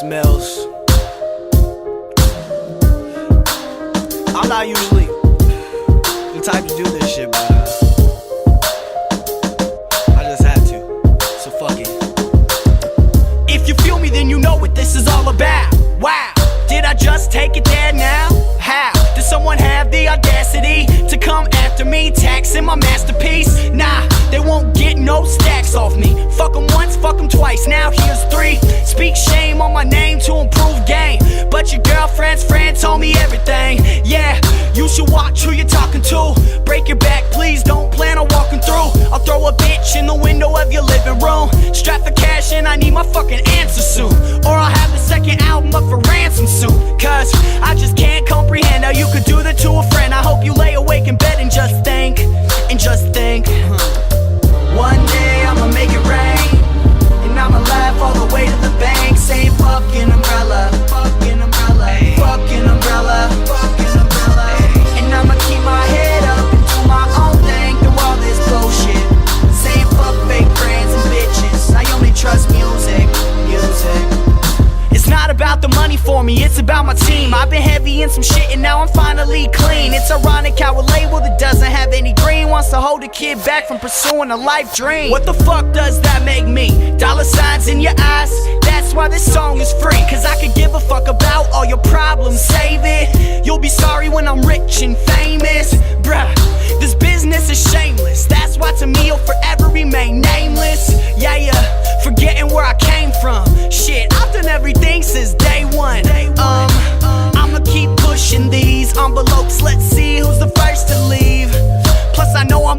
Meeks Mills. I'm not usually the type to do this shit, but I just had to, so fuck it. If you feel me, then you know what this is all about. Wow, did I just take it there now? How? Does someone have the audacity to come after me, taxing my masterpiece? Nah, they won't get no stacks off me. Fuck them once, fuck them twice, now here's three. Speak shame on my name to improve game, but your girlfriend's friend told me everything. Yeah, you should watch who you're talking to. Break your back, please don't plan on walking through. I'll throw a bitch in the window of your living room. Strapped for cash and I need my fucking answer soon, or I'll have the second album up for ransom soon. Cause I just can't comprehend how you could do that to a friend. I hope you lay awake in bed and just think, one day I'ma make it rain, and I'ma laugh all the way to the bank, saying fucking umbrella, fucking umbrella, fucking umbrella, fucking umbrella. And I'ma keep my head up and do my own thing through all this bullshit, saying fuck fake friends and bitches. I only trust music, music. It's not about the money for me, it's about my team. I've been heavy in some shit and now I'm finally clean. It's ironic how a label that doesn't have any green wants to hold a kid back from pursuing a life dream. What the fuck does that make me? Dollar signs in your eyes, that's why this song is free. Cause I could give a fuck about all your problems, save it. You'll be sorry when I'm rich and famous. Bruh, this business